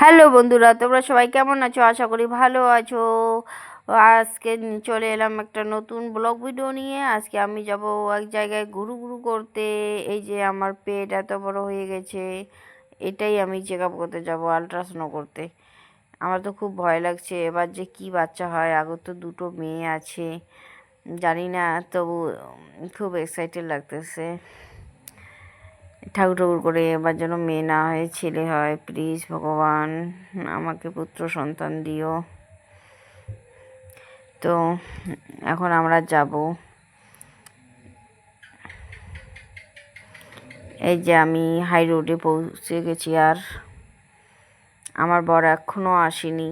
Hello বন্ধুরা, তোমরা সবাই কেমন আছো? আশা করি ভালো আছো। আজকে চলে এলাম একটা নতুন ব্লগ ভিডিও নিয়ে। আজকে আমি যাব এক জায়গায় ঘুরু ঘুরু করতে। এই যে আমার পেট এত বড় হয়ে গেছে, এটাই আমি চেক আপ করতে যাব, আলট্রাসাউন্ড করতে। আমার তো খুব ভয় লাগছে, এবার যে কি বাচ্চা হয়। আগের তো দুটো মেয়ে আছে, জানি না, তবু খুব এক্সাইটেড লাগতেছে। ঠাকুর ঠাকুর করে এবার যেন মেয়ে না হয়, ছেলে হয়। প্লিজ ভগবান, আমাকে পুত্র সন্তান দিও। তো এখন আমরা যাব। এই যে আমি হাই রোডে পৌঁছে গেছি, আর আমার বর এখনো আসেনি।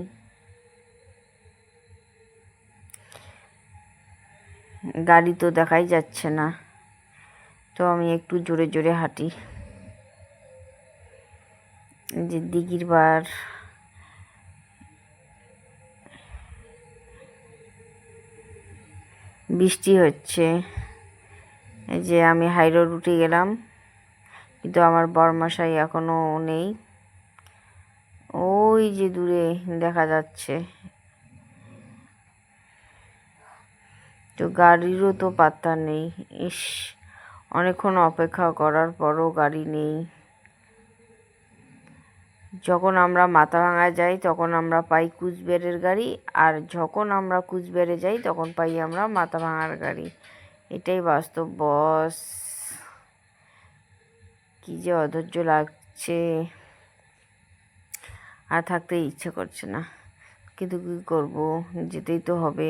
গাড়ি তো দেখাই যাচ্ছে না, তো আমি একটু জোরে জোরে হাঁটি। যে দিঘির বার, বৃষ্টি হচ্ছে। এই যে আমি হাই রোড উঠে গেলাম, কিন্তু আমার বরমশাই এখনো নেই। ওই যে দূরে দেখা যাচ্ছে, তো গাড়িরও তো পাত্তা নেই। ইস, অনেকক্ষণ অপেক্ষা করার পরও গাড়ি নেই। যখন আমরা মাথাভাঙা যাই তখন আমরা পাই কুচবিহারের গাড়ি, আর যখন আমরা কুচবিহারে যাই তখন পাই আমরা মাথাভাঙার গাড়ি। এটাই বাস্তব বস। কি যে অধৈর্য লাগছে, আর থাকতে ইচ্ছে করছে না, কিন্তু কী করবো, যেতেই তো হবে।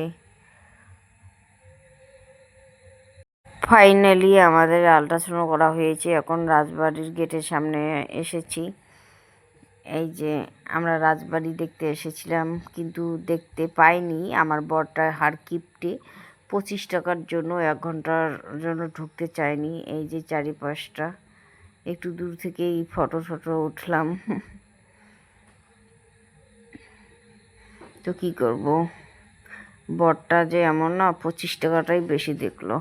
ফাইনালি আমাদের আল্ট্রাসাউন্ড করা হয়েছে। এখন রাজবাড়ির গেটের সামনে এসেছি। এই যে আমরা রাজবাড়ি দেখতে এসেছিলাম, কিন্তু দেখতে পাইনি। আমার বরটা হাড় কিপটে, 25 টাকার জন্য 1 ঘন্টার জন্য ঢুকতে চায়নি। এই যে চারিপাশটা একটু দূর থেকেই ফটো ফটো উঠলাম। তো কি করব, বরটা যে এমন না, 25 টাকাটাই বেশি দেখলো।